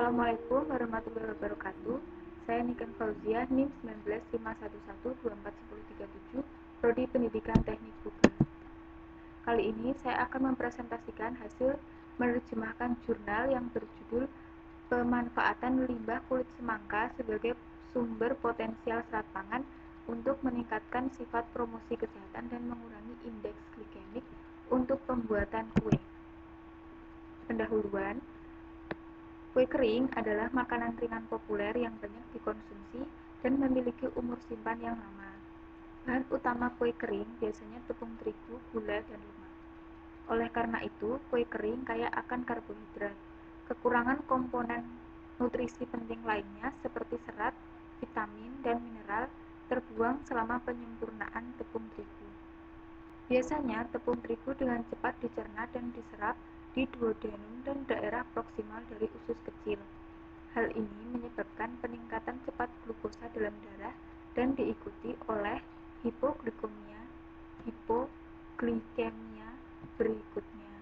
Assalamualaikum warahmatullahi wabarakatuh. Saya Niken Fauzia, NIM 1951241037, Prodi Pendidikan Teknik Google. Kali ini saya akan mempresentasikan hasil menerjemahkan jurnal yang berjudul Pemanfaatan Limbah Kulit Semangka sebagai Sumber Potensial Serat Pangan untuk Meningkatkan Sifat Promosi Kesehatan dan Mengurangi Indeks Glikemik untuk Pembuatan Kue. Pendahuluan. Kue kering adalah makanan ringan populer yang banyak dikonsumsi dan memiliki umur simpan yang lama. Bahan utama kue kering biasanya tepung terigu, gula, dan lemak. Oleh karena itu, kue kering kaya akan karbohidrat. Kekurangan komponen nutrisi penting lainnya seperti serat, vitamin, dan mineral terbuang selama penyempurnaan tepung terigu. Biasanya, tepung terigu dengan cepat dicerna dan diserap di duodenum dan daerah proksimal dari usus kecil. Hal ini menyebabkan peningkatan cepat glukosa dalam darah dan diikuti oleh hipoglikemia, hipoglikemia berikutnya.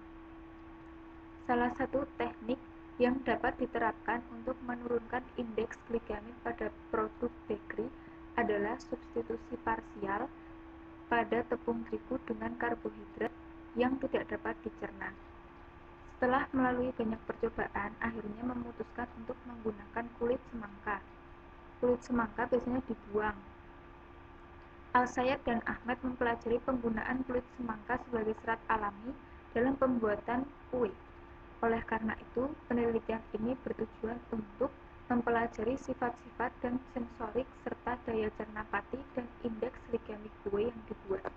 Salah satu teknik yang dapat diterapkan untuk menurunkan indeks glikemik pada produk bakery adalah substitusi parsial pada tepung terigu dengan karbohidrat yang tidak dapat dicerna. Setelah melalui banyak percobaan, akhirnya memutuskan untuk menggunakan kulit semangka. Kulit semangka biasanya dibuang. Al-Sayed dan Ahmed mempelajari penggunaan kulit semangka sebagai serat alami dalam pembuatan kue. Oleh karena itu, penelitian ini bertujuan untuk mempelajari sifat-sifat dan sensorik serta daya cerna pati dan indeks glikemik kue yang dibuat.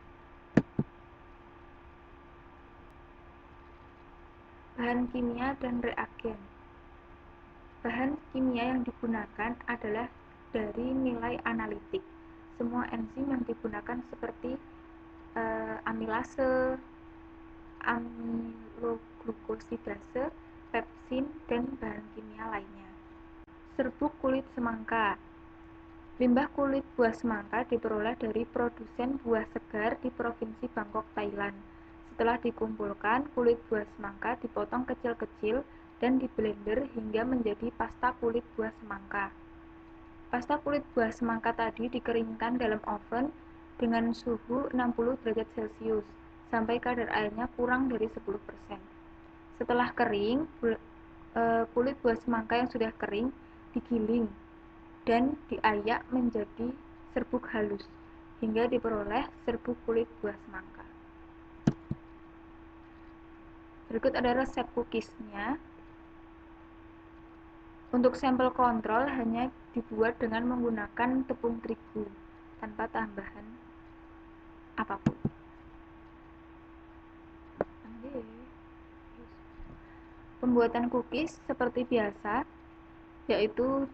Bahan kimia dan reagen. Bahan kimia yang digunakan adalah dari nilai analitik. Semua enzim yang digunakan seperti amilase, amiloglukosidase, pepsin, dan bahan kimia lainnya. Serbuk kulit semangka. Limbah kulit buah semangka diperoleh dari produsen buah segar di Provinsi Bangkok, Thailand. Setelah dikumpulkan, kulit buah semangka dipotong kecil-kecil dan diblender hingga menjadi pasta kulit buah semangka. Pasta kulit buah semangka tadi dikeringkan dalam oven dengan suhu 60 derajat Celcius sampai kadar airnya kurang dari 10%. Setelah kering, kulit buah semangka yang sudah kering digiling dan diayak menjadi serbuk halus hingga diperoleh serbuk kulit buah semangka. Berikut ada resep cookiesnya. Untuk sampel kontrol hanya dibuat dengan menggunakan tepung terigu tanpa tambahan apapun. Pembuatan cookies seperti biasa, yaitu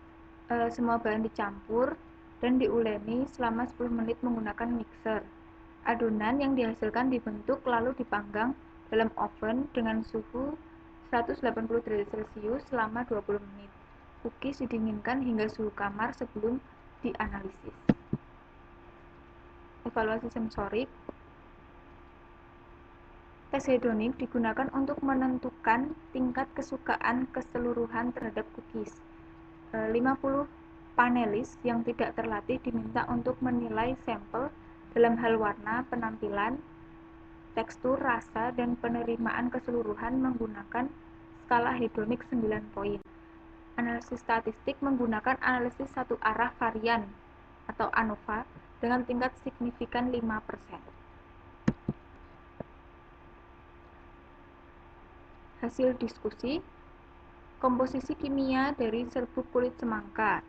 semua bahan dicampur dan diuleni selama 10 menit menggunakan mixer. Adonan yang dihasilkan dibentuk lalu dipanggang dalam oven dengan suhu 180 derajat Celcius selama 20 menit. Cookies didinginkan hingga suhu kamar sebelum dianalisis. Evaluasi sensorik. Tes hedonik digunakan untuk menentukan tingkat kesukaan keseluruhan terhadap cookies. 50 panelis yang tidak terlatih diminta untuk menilai sampel dalam hal warna, penampilan, tekstur, rasa, dan penerimaan keseluruhan menggunakan skala hedonik 9 poin. Analisis statistik menggunakan analisis satu arah varian atau ANOVA dengan tingkat signifikan 5%. Hasil diskusi. Komposisi kimia dari serbuk kulit semangka.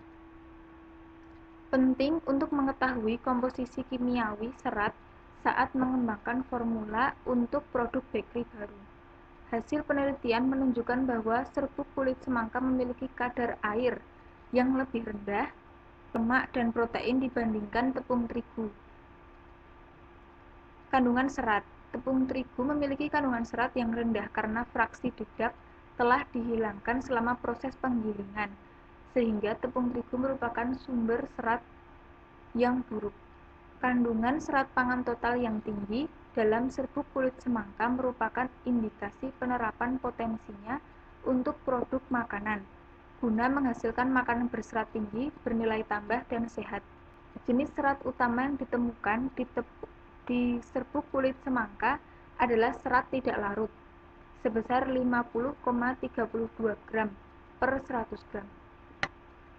Penting untuk mengetahui komposisi kimiawi serat saat mengembangkan formula untuk produk bakery baru. Hasil penelitian menunjukkan bahwa serbuk kulit semangka memiliki kadar air yang lebih rendah, lemak dan protein dibandingkan tepung terigu. Kandungan serat. Tepung terigu memiliki kandungan serat yang rendah karena fraksi dedak telah dihilangkan selama proses penggilingan, sehingga tepung terigu merupakan sumber serat yang buruk. Kandungan serat pangan total yang tinggi dalam serbuk kulit semangka merupakan indikasi penerapan potensinya untuk produk makanan. guna menghasilkan makanan berserat tinggi, bernilai tambah, dan sehat. Jenis serat utama yang ditemukan di serbuk kulit semangka adalah serat tidak larut, sebesar 50,32 gram per 100 gram,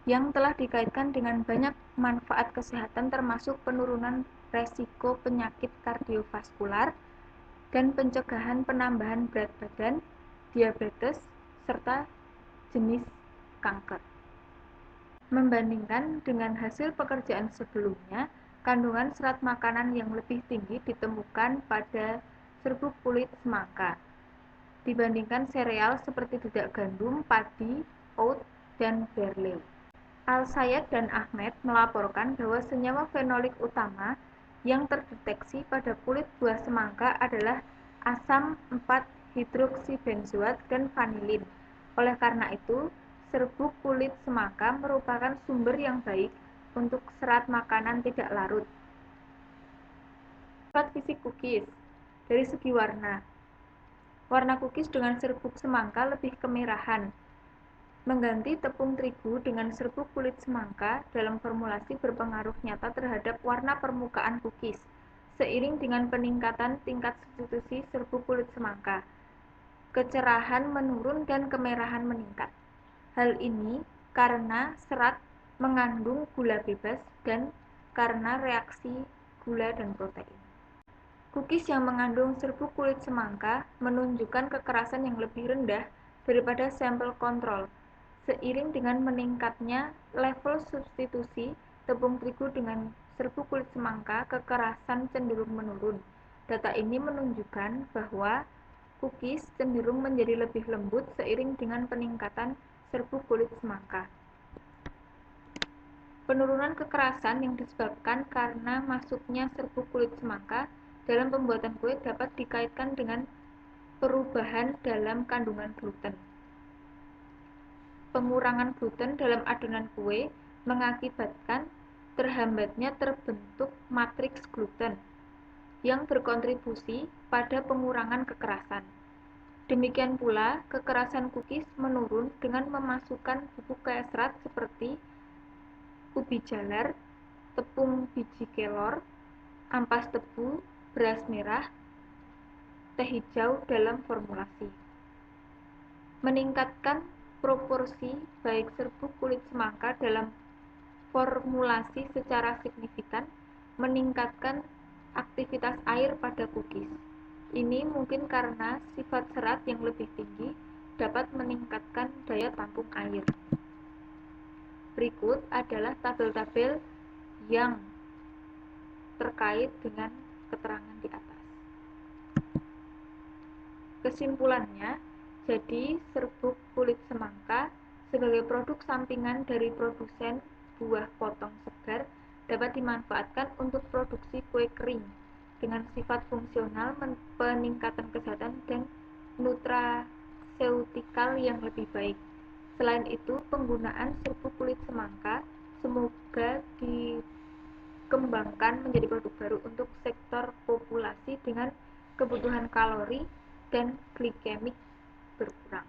yang telah dikaitkan dengan banyak manfaat kesehatan termasuk penurunan resiko penyakit kardiovaskular dan pencegahan penambahan berat badan, diabetes, serta jenis kanker. Membandingkan dengan hasil pekerjaan sebelumnya, kandungan serat makanan yang lebih tinggi ditemukan pada serbuk kulit semangka dibandingkan sereal seperti dedak gandum, padi, oat, dan barley. Al-Sayed dan Ahmed melaporkan bahwa senyawa fenolik utama yang terdeteksi pada kulit buah semangka adalah asam 4-hidroksibenzoat dan vanilin. Oleh karena itu, serbuk kulit semangka merupakan sumber yang baik untuk serat makanan tidak larut. Sifat fisik cookies. Dari segi warna cookies dengan serbuk semangka lebih kemerahan. Mengganti tepung terigu dengan serbuk kulit semangka dalam formulasi berpengaruh nyata terhadap warna permukaan cookies, seiring dengan peningkatan tingkat substitusi serbuk kulit semangka. Kecerahan menurun dan kemerahan meningkat. Hal ini karena serat mengandung gula bebas dan karena reaksi gula dan protein. Cookies yang mengandung serbuk kulit semangka menunjukkan kekerasan yang lebih rendah daripada sampel kontrol. Seiring dengan meningkatnya level substitusi tepung terigu dengan serbuk kulit semangka, kekerasan cenderung menurun. Data ini menunjukkan bahwa cookies cenderung menjadi lebih lembut seiring dengan peningkatan serbuk kulit semangka. Penurunan kekerasan yang disebabkan karena masuknya serbuk kulit semangka dalam pembuatan kue dapat dikaitkan dengan perubahan dalam kandungan gluten. Pengurangan gluten dalam adonan kue mengakibatkan terhambatnya terbentuk matriks gluten yang berkontribusi pada pengurangan kekerasan. Demikian pula, kekerasan cookies menurun dengan memasukkan bubuk kaya serat seperti ubi jalar, tepung biji kelor, ampas tebu, beras merah, teh hijau dalam formulasi. Meningkatkan proporsi baik serbuk kulit semangka dalam formulasi secara signifikan meningkatkan aktivitas air pada cookies. Ini mungkin karena sifat serat yang lebih tinggi dapat meningkatkan daya tampung air. Berikut adalah tabel-tabel yang terkait dengan keterangan di atas. Kesimpulannya, jadi serbuk kulit semangka sebagai produk sampingan dari produsen buah potong segar dapat dimanfaatkan untuk produksi kue kering dengan sifat fungsional, peningkatan kesehatan, dan nutraseutikal yang lebih baik. Selain itu, penggunaan serbuk kulit semangka semoga dikembangkan menjadi produk baru untuk sektor populasi dengan kebutuhan kalori dan glikemik berkurang.